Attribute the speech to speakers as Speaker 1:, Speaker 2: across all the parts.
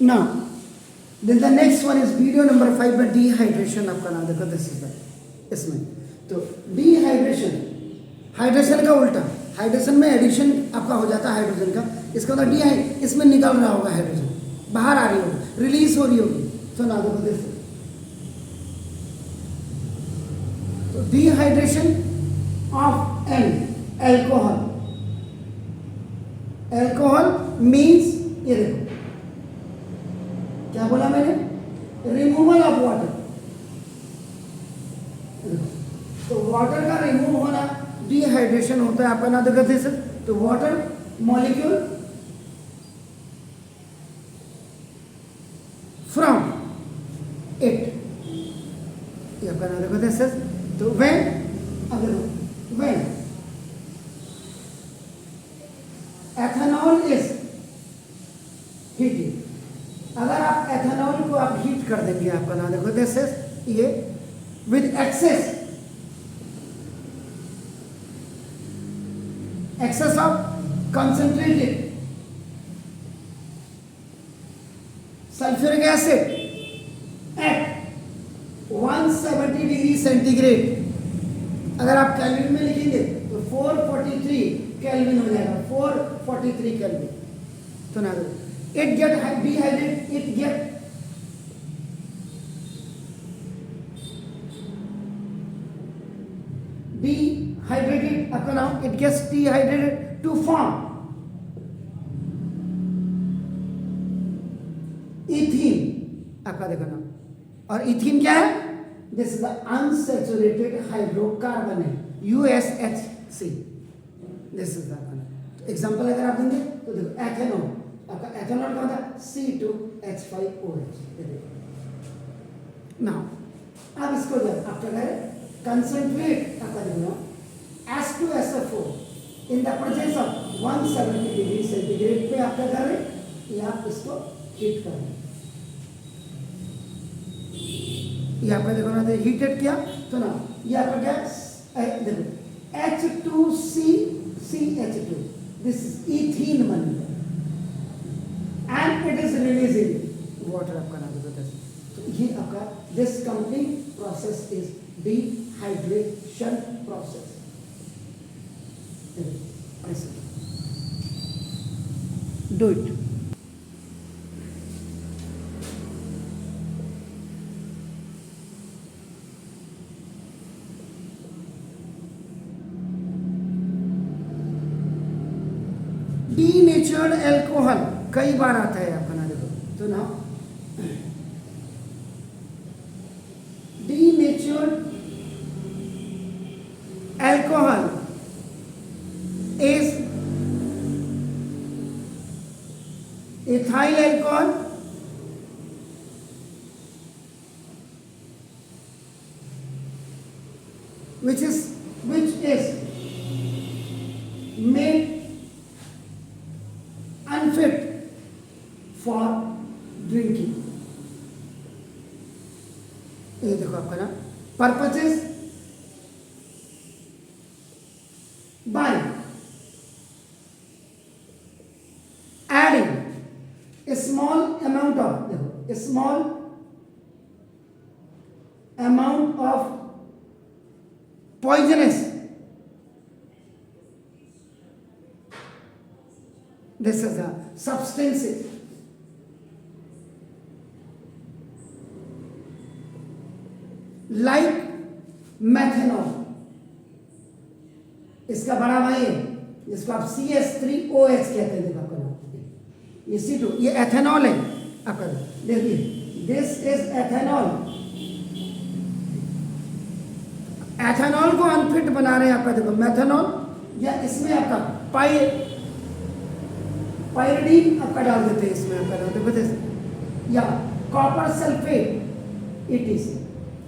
Speaker 1: Now, then the next one is video number 5 में dehydration आपका नाम देखो, दिस इज द इसमें तो डिहाइड्रेशन, हाइड्रेशन का उल्टा, हाइड्रेशन में एडिशन आपका हो जाता है हाइड्रोजन का, इसका मतलब डिहाइड, इसमें निकल रहा होगा हाइड्रोजन, बाहर आ रही होगी, रिलीज हो रही होगी। तो ना देखो दिस, तो dehydration of N alcohol, alcohol means ये देखो क्या बोला मैंने, रिमूवल ऑफ वाटर। तो वाटर का रिमूव होना डिहाइड्रेशन होता है आपका ना देखो दिस, तो वाटर मॉलिक्यूल फ्रॉम इट, ये आपका ना देखो दिस, तो व्हेन, अगर व्हेन एथेनॉल इज हीटेड, अगर आप एथेनॉल को आप हीट कर देंगे आपका ना देखो दिस इज, ये with excess of concentrated sulphuric acid at 170 degree centigrade, अगर आप केल्विन में लिखेंगे तो 443 केल्विन हो जाएगा, 443 केल्विन। तो ना it get dehydrated, it get dehydrated आपका नाम, it gets dehydrated to form ethene आपका देखो नाम, और इथीन क्या है, this is the unsaturated hydrocarbon है, USHC, this is the example अगर आप देंगे तो देखो एथेनॉल, आपका एथेनॉल का होता है C2H5OH। नाउ अब इसको जब आप क्या करें, कंसंट्रेट आपका देखो H2SO4 in the presence of 170 degree centigrade पे आप क्या कर रहे हैं, ये आप इसको हीट कर रहे हैं, ये आपका देखो ना हीटेड किया, तो ना ये आपका क्या देखो H2CCH2, दिस इज ईथीन बन गया and it is releasing water आपका नाम होता है। तो ये आपका this complete process is dehydration process। ऐसे do it। denatured alcohol कई बार आता है आपका ना देखो, तो ना denatured alcohol is ethyl alcohol, which is made unfit for drinking। ये देखो आपका ना purposes by adding a small amount of, देखो a small amount of poisonous, this is a substances like methanol, इसका बड़ा भाई है जिसको आप CH3OH कहते हैं, देखो आपका नाम ये C2, ये एथेनॉल है आपका, देखिए दिस इज एथेनॉल, एथेनॉल को अनफिट बना रहे हैं आपका देखो मेथेनॉल, या इसमें आपका पायरिडीन आपका डाल देते हैं इसमें आपका देखो, या कॉपर सल्फेट ETC,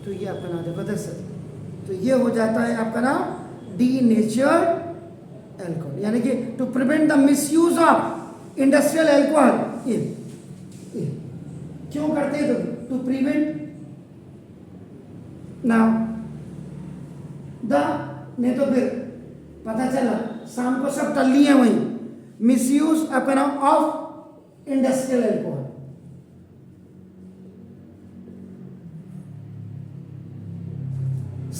Speaker 1: तो ये आपका नाम देखो दिस, तो ये हो जाता है आपका नाम denatured alcohol, यानी कि to prevent the misuse of industrial alcohol. ये क्यों करते हैं, तो टू प्रिवेंट नाउ द, नहीं तो फिर पता चला शाम को सब टल्ली है वहीं, मिसयूज आपका नाम ऑफ इंडस्ट्रियल अल्कोहल,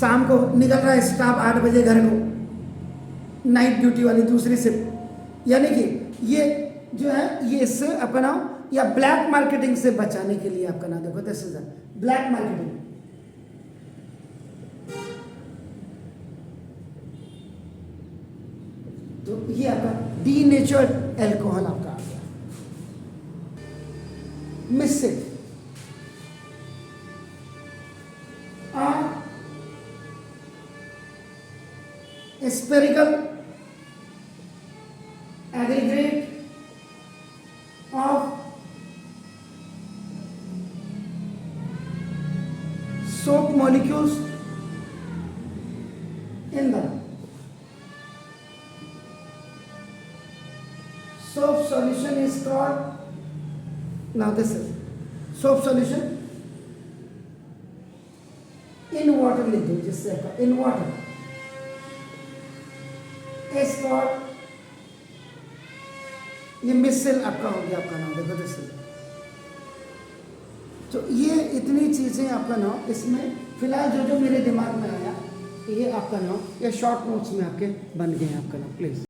Speaker 1: शाम को निकल रहा है स्टाफ 8 बजे घर को, नाइट ड्यूटी वाली दूसरी शिफ्ट, यानी कि ये जो है ये इससे अपना या ब्लैक मार्केटिंग से बचाने के लिए आपका नाम देखो दिस इज ब्लैक मार्केटिंग। तो ये आपका डीनेचर्ड एल्कोहल आपका आ गया। मिस्सिक spherical aggregate of soap molecules in the soap solution is called, now this is soap solution in water लिख दो जिससे in water is called, ये मिसल आपका हो गया आपका नाम देखो दिस। तो ये इतनी चीज़ें आपका नाम इसमें फिलहाल जो जो मेरे दिमाग में आया ये आपका नाम ये शॉर्ट नोट्स में आपके बन गए हैं आपका नाम प्लीज़।